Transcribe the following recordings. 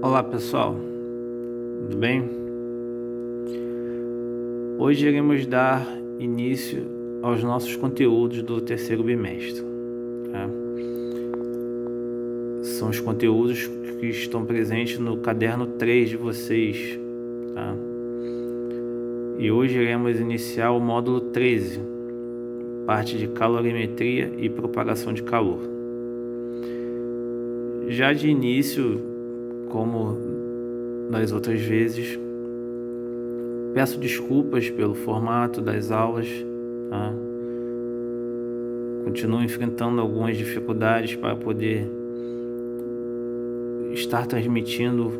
Olá pessoal, tudo bem? Hoje iremos dar início aos nossos conteúdos do terceiro bimestre, tá? São os conteúdos que estão presentes no caderno 3 de vocês, tá? E hoje iremos iniciar o módulo 13, parte de calorimetria e propagação de calor. Já de início, como das outras vezes, peço desculpas pelo formato das aulas, tá? Continuo enfrentando algumas dificuldades para poder estar transmitindo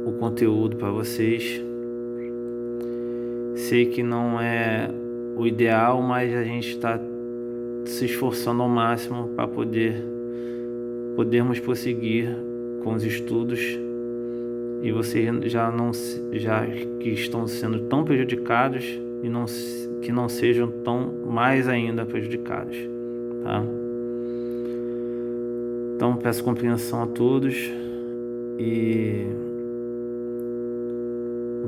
o conteúdo para vocês. Sei que não é o ideal, mas a gente está se esforçando ao máximo para podermos prosseguir com os estudos e vocês já que estão sendo tão prejudicados e que não sejam tão mais ainda prejudicados, tá? Então peço compreensão a todos e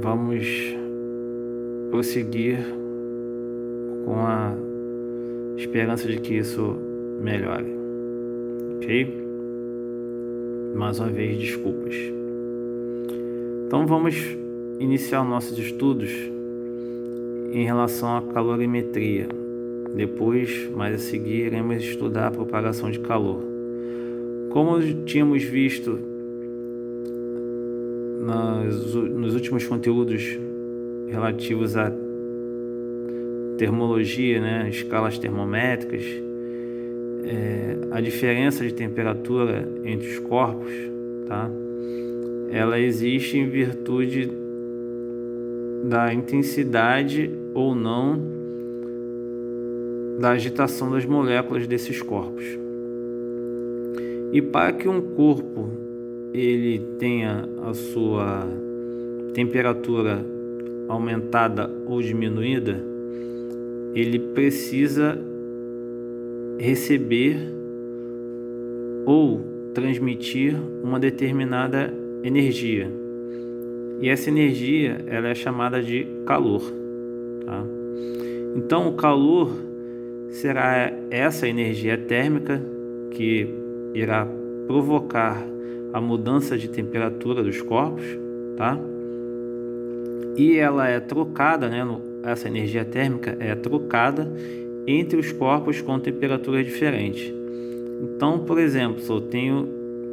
vamos prosseguir com a esperança de que isso melhore, ok? Mais uma vez, desculpas. Então vamos iniciar nossos estudos em relação à calorimetria. Depois, mais a seguir, iremos estudar a propagação de calor. Como tínhamos visto nos últimos conteúdos relativos à termologia, né, escalas termométricas, a diferença de temperatura entre os corpos, tá? Ela existe em virtude da intensidade ou não da agitação das moléculas desses corpos. E para que um corpo ele tenha a sua temperatura aumentada ou diminuída, ele precisa receber ou transmitir uma determinada energia. E essa energia ela é chamada de calor, tá? Então o calor será essa energia térmica que irá provocar a mudança de temperatura dos corpos, tá? E ela é trocada, né? Essa energia térmica é trocada entre os corpos com temperaturas diferentes. Então, por exemplo, se eu tenho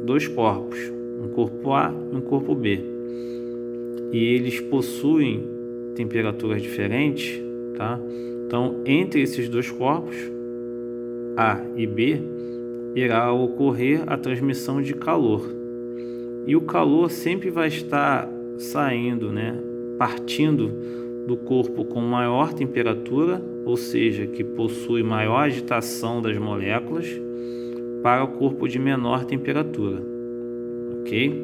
dois corpos, um corpo A e um corpo B, e eles possuem temperaturas diferentes, tá? Então, entre esses dois corpos, A e B, irá ocorrer a transmissão de calor. E o calor sempre vai estar saindo, né? Partindo do corpo com maior temperatura, ou seja, que possui maior agitação das moléculas, para o corpo de menor temperatura, ok?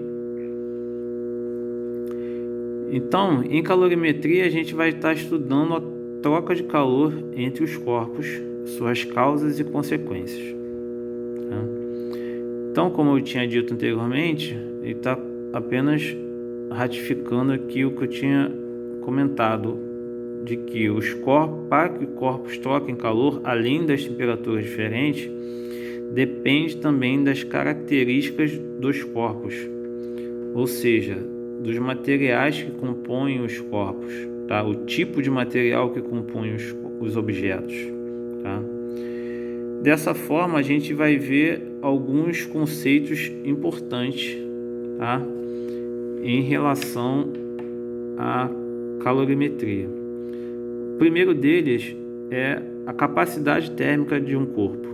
Então, em calorimetria, a gente vai estar estudando a troca de calor entre os corpos, suas causas e consequências, tá? Então, como eu tinha dito anteriormente, ele está apenas ratificando aqui o que eu tinha comentado, de que para que os corpos troquem calor, além das temperaturas diferentes, depende também das características dos corpos, ou seja, dos materiais que compõem os corpos, tá? O tipo de material que compõe os objetos, tá? Dessa forma, a gente vai ver alguns conceitos importantes, tá? Em relação à calorimetria. O primeiro deles é a capacidade térmica de um corpo,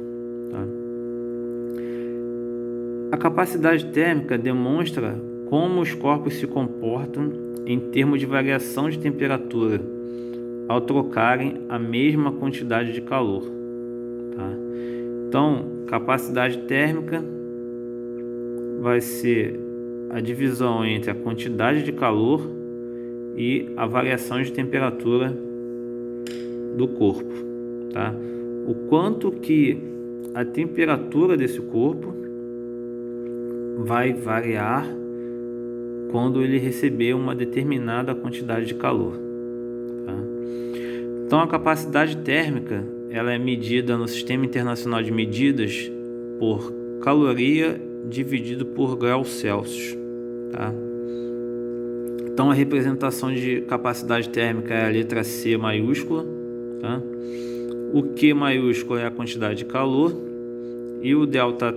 tá? A capacidade térmica demonstra como os corpos se comportam em termos de variação de temperatura ao trocarem a mesma quantidade de calor, tá? Então, capacidade térmica vai ser a divisão entre a quantidade de calor e a variação de temperatura do corpo, tá? O quanto que a temperatura desse corpo vai variar quando ele receber uma determinada quantidade de calor, tá? Então a capacidade térmica ela é medida no Sistema Internacional de Medidas por caloria dividido por graus Celsius, tá? Então a representação de capacidade térmica é a letra C maiúscula, tá? O Q maiúsculo é a quantidade de calor e o delta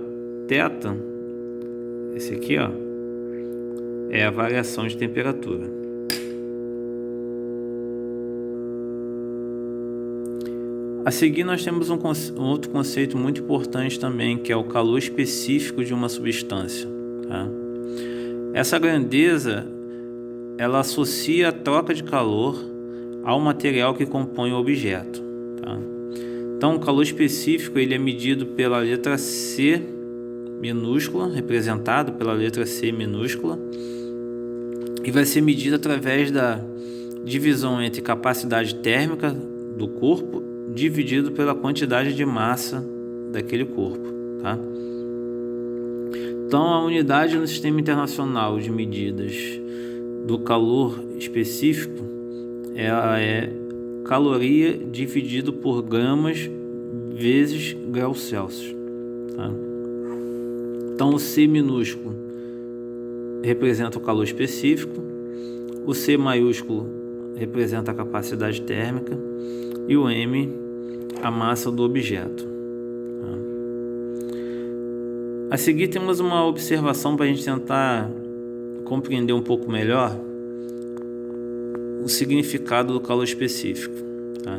θ, esse aqui, ó, é a variação de temperatura. A seguir nós temos um outro conceito muito importante também, que é o calor específico de uma substância, tá? Essa grandeza ela associa a troca de calor ao material que compõe o objeto, tá? Então o calor específico ele é medido pela letra C minúscula, representado pela letra C minúscula, e vai ser medido através da divisão entre capacidade térmica do corpo dividido pela quantidade de massa daquele corpo, tá? Então a unidade no Sistema Internacional de Medidas do calor específico ela é caloria dividido por gramas vezes graus Celsius, tá? Então o C minúsculo representa o calor específico, o C maiúsculo representa a capacidade térmica e o M a massa do objeto, tá? A seguir temos uma observação para a gente tentar compreender um pouco melhor o significado do calor específico, tá?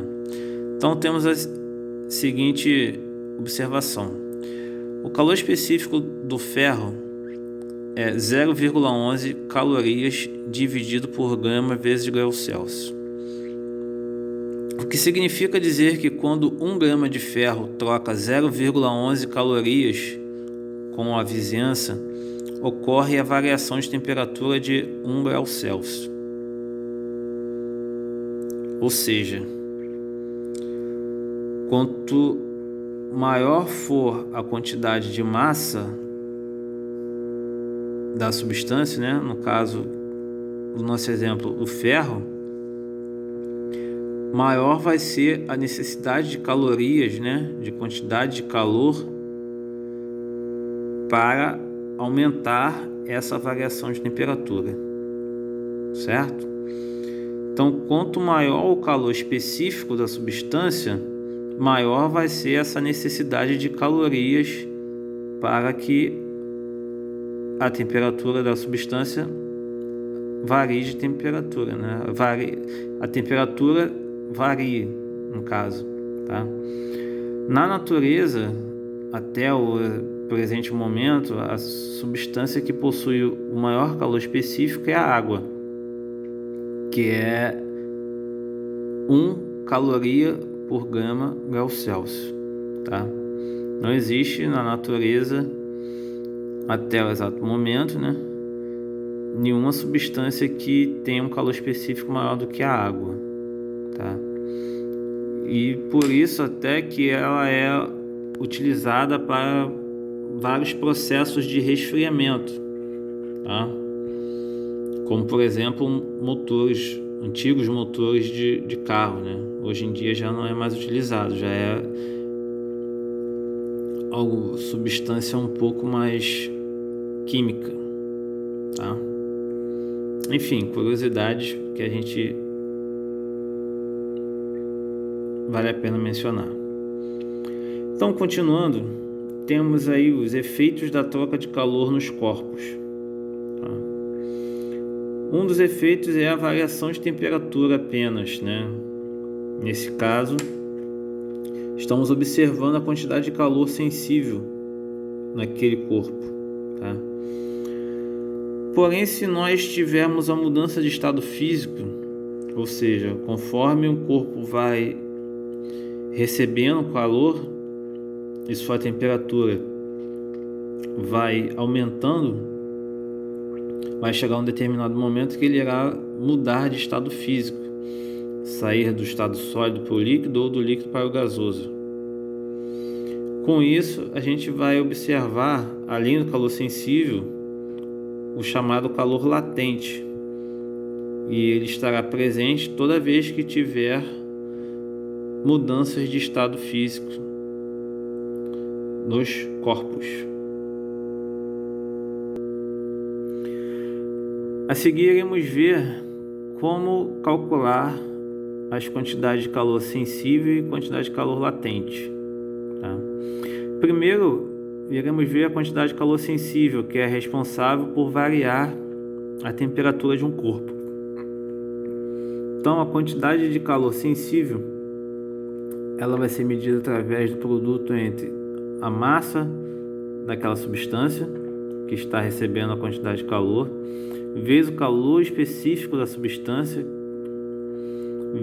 Então temos a seguinte observação: o calor específico do ferro é 0,11 calorias dividido por grama vezes graus Celsius. O que significa dizer que quando 1 grama de ferro troca 0,11 calorias com a vizinhança, ocorre a variação de temperatura de 1 grau Celsius. Ou seja, quanto maior for a quantidade de massa da substância, né? No caso do nosso exemplo, o ferro, maior vai ser a necessidade de calorias, né? De quantidade de calor para aumentar essa variação de temperatura, certo? Então, quanto maior o calor específico da substância, maior vai ser essa necessidade de calorias para que a temperatura da substância varie de temperatura, né? A temperatura varie, no caso, tá? Na natureza, até o presente momento, a substância que possui o maior calor específico é a água, que é 1 caloria por grama grau Celsius, tá? Não existe na natureza, até o exato momento, né, nenhuma substância que tenha um calor específico maior do que a água, tá? E por isso até que ela é utilizada para vários processos de resfriamento, tá? Como por exemplo antigos motores de carro, né? Hoje em dia já não é mais utilizado, já é substância um pouco mais química, tá? Enfim, curiosidades que a gente vale a pena mencionar. Então, continuando, temos aí os efeitos da troca de calor nos corpos, tá? Um dos efeitos é a variação de temperatura apenas, né? Nesse caso, estamos observando a quantidade de calor sensível naquele corpo, tá? Porém, se nós tivermos a mudança de estado físico, ou seja, conforme o corpo vai recebendo calor e sua temperatura vai aumentando, vai chegar um determinado momento que ele irá mudar de estado físico, sair do estado sólido para o líquido ou do líquido para o gasoso. Com isso, a gente vai observar, além do calor sensível, o chamado calor latente, e ele estará presente toda vez que tiver mudanças de estado físico nos corpos. A seguir, iremos ver como calcular as quantidades de calor sensível e quantidade de calor latente. Tá? Primeiro, iremos ver a quantidade de calor sensível, que é responsável por variar a temperatura de um corpo. Então, a quantidade de calor sensível, ela vai ser medida através do produto entre a massa daquela substância que está recebendo a quantidade de calor, vezes o calor específico da substância,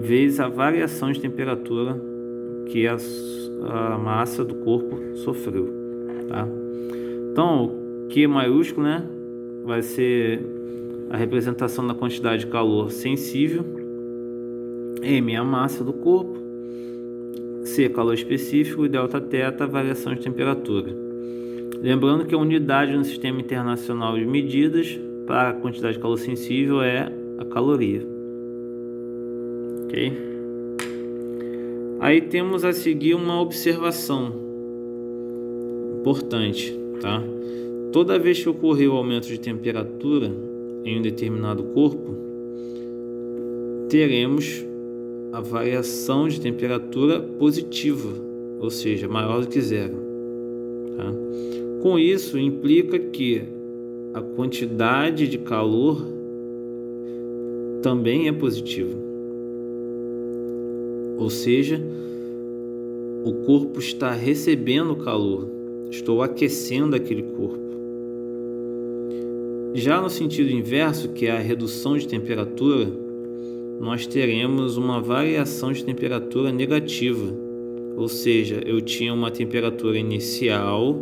vezes a variação de temperatura que a massa do corpo sofreu. Tá? Então, o Q maiúsculo, né, vai ser a representação da quantidade de calor sensível, M a massa do corpo, C calor específico e delta θ variação de temperatura. Lembrando que a unidade no Sistema Internacional de Medidas para a quantidade de calor sensível é a caloria. Ok? Aí temos a seguir uma observação importante, tá? Toda vez que ocorrer o aumento de temperatura em um determinado corpo, teremos a variação de temperatura positiva, ou seja, maior do que zero. Tá? Com isso, implica que a quantidade de calor também é positiva. Ou seja, o corpo está recebendo calor, estou aquecendo aquele corpo. Já no sentido inverso, que é a redução de temperatura, nós teremos uma variação de temperatura negativa, ou seja, eu tinha uma temperatura inicial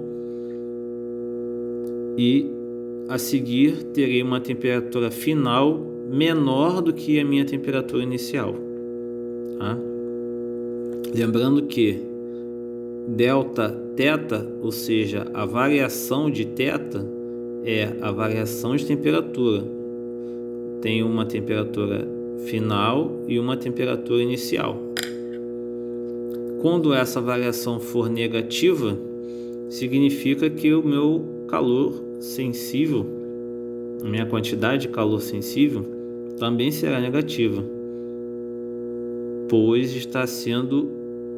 e a seguir terei uma temperatura final menor do que a minha temperatura inicial. Tá? Lembrando que delta θ, ou seja, a variação de θ é a variação de temperatura. Tem uma temperatura final e uma temperatura inicial. Quando essa variação for negativa, significa que o meu calor sensível, a minha quantidade de calor sensível, também será negativa, pois está sendo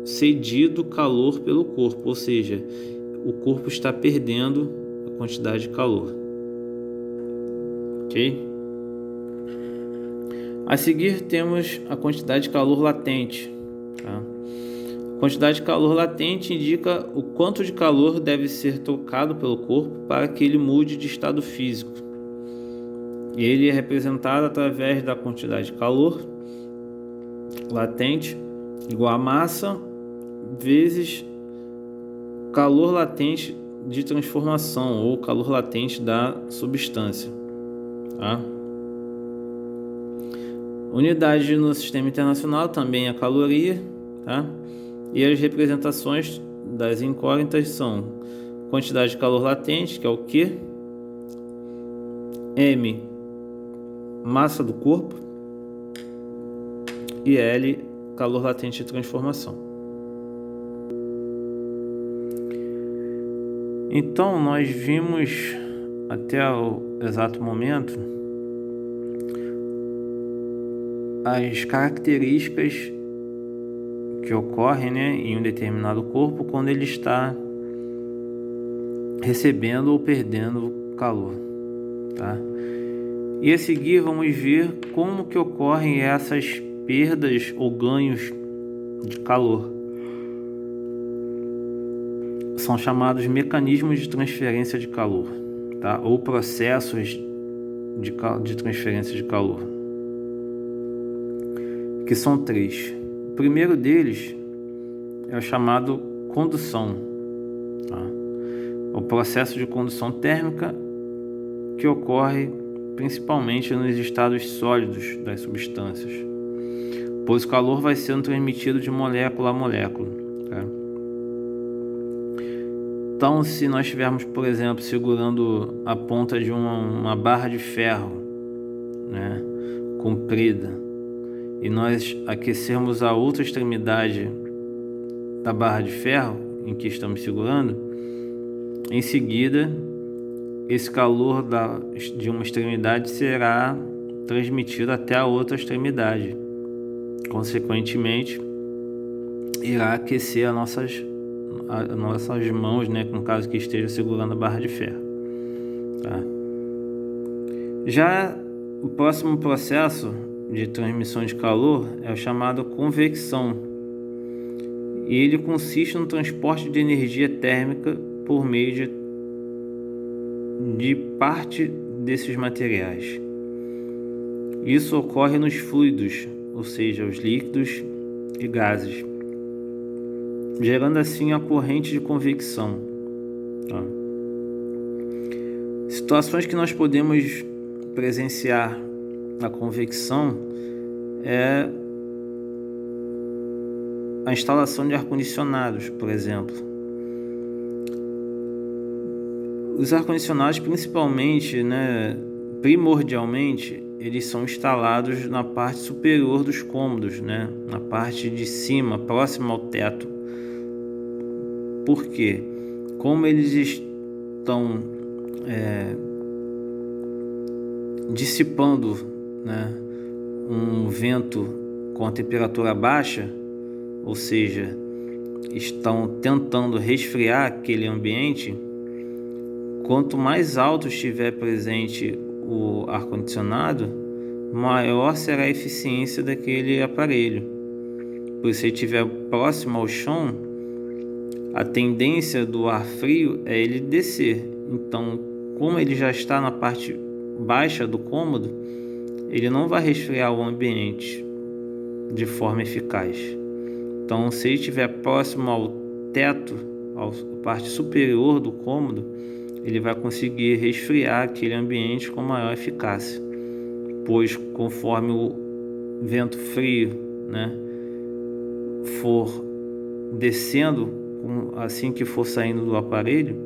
cedido calor pelo corpo, ou seja, o corpo está perdendo a quantidade de calor. Ok? A seguir temos a quantidade de calor latente. Tá? A quantidade de calor latente indica o quanto de calor deve ser trocado pelo corpo para que ele mude de estado físico. Ele é representado através da quantidade de calor latente igual a massa vezes calor latente de transformação ou calor latente da substância. Tá? Unidade no Sistema Internacional também é a caloria, tá? E as representações das incógnitas são quantidade de calor latente, que é o Q, M, massa do corpo, e L, calor latente de transformação. Então, nós vimos até o exato momento as características que ocorrem, né, em um determinado corpo quando ele está recebendo ou perdendo calor. Tá? E a seguir vamos ver como que ocorrem essas perdas ou ganhos de calor. São chamados mecanismos de transferência de calor, tá? Ou processos de transferência de calor, que são 3. O primeiro deles é o chamado condução. Tá? O processo de condução térmica que ocorre principalmente nos estados sólidos das substâncias, pois o calor vai sendo transmitido de molécula a molécula. Tá? Então, se nós estivermos, por exemplo, segurando a ponta de uma barra de ferro, né, comprida, e nós aquecermos a outra extremidade da barra de ferro em que estamos segurando, em seguida, esse calor de uma extremidade será transmitido até a outra extremidade. Consequentemente, irá aquecer as nossas mãos, né, no caso que esteja segurando a barra de ferro. Tá? Já o próximo processo de transmissão de calor é o chamado convecção, e ele consiste no transporte de energia térmica por meio de parte desses materiais. Isso ocorre nos fluidos, ou seja, os líquidos e gases, gerando assim a corrente de convecção. Tá? Situações que nós podemos presenciar a convecção é a instalação de ar-condicionados, por exemplo. Os ar-condicionados, principalmente, né, primordialmente, eles são instalados na parte superior dos cômodos, né, na parte de cima, próxima ao teto. Por quê? Como eles estão dissipando, né, um vento com a temperatura baixa, ou seja, estão tentando resfriar aquele ambiente, quanto mais alto estiver presente o ar-condicionado, maior será a eficiência daquele aparelho. Pois se ele estiver próximo ao chão, a tendência do ar frio é ele descer. Então, como ele já está na parte baixa do cômodo, ele não vai resfriar o ambiente de forma eficaz. Então, se ele estiver próximo ao teto, à parte superior do cômodo, ele vai conseguir resfriar aquele ambiente com maior eficácia, pois conforme o vento frio, né, for descendo, assim que for saindo do aparelho,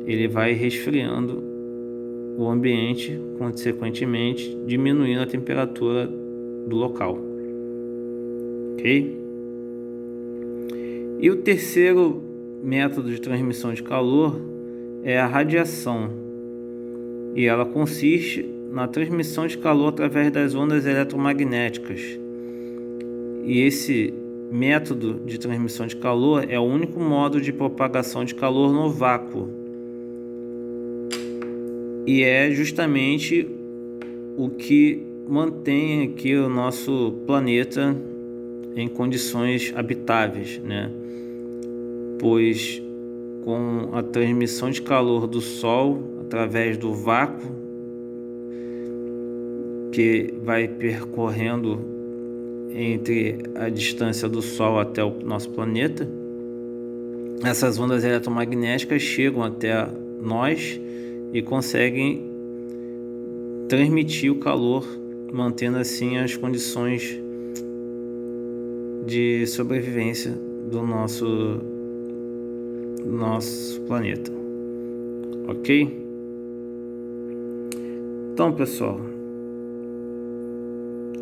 ele vai resfriando o ambiente, consequentemente diminuindo a temperatura do local. Ok? E o terceiro método de transmissão de calor é a radiação, e ela consiste na transmissão de calor através das ondas eletromagnéticas. E esse método de transmissão de calor é o único modo de propagação de calor no vácuo, e é justamente o que mantém aqui o nosso planeta em condições habitáveis, né? Pois com a transmissão de calor do Sol através do vácuo que vai percorrendo entre a distância do Sol até o nosso planeta, essas ondas eletromagnéticas chegam até nós e conseguem transmitir o calor, mantendo assim as condições de sobrevivência do nosso planeta. Ok? Então, pessoal,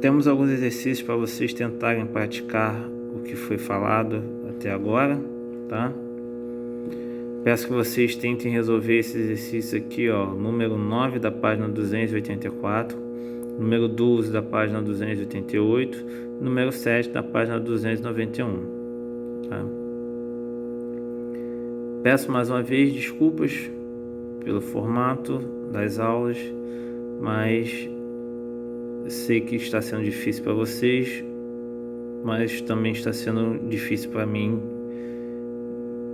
temos alguns exercícios para vocês tentarem praticar o que foi falado até agora, tá? Peço que vocês tentem resolver esse exercício aqui, ó, número 9 da página 284, número 12 da página 288, número 7 da página 291, tá? Peço mais uma vez desculpas pelo formato das aulas, mas sei que está sendo difícil para vocês, mas também está sendo difícil para mim,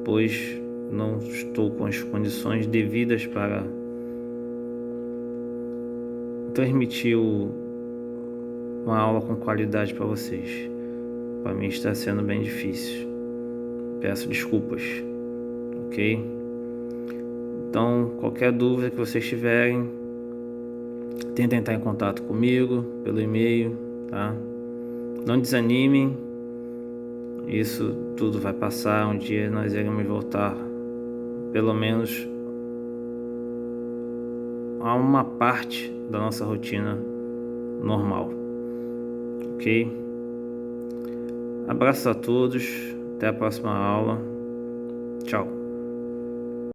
pois não estou com as condições devidas para transmitir uma aula com qualidade para vocês. Para mim está sendo bem difícil. Peço desculpas, ok? Então, qualquer dúvida que vocês tiverem, tentem entrar em contato comigo pelo e-mail, tá? Não desanimem, isso tudo vai passar. Um dia nós iremos voltar pelo menos a uma parte da nossa rotina normal, ok? Abraço a todos, até a próxima aula, tchau.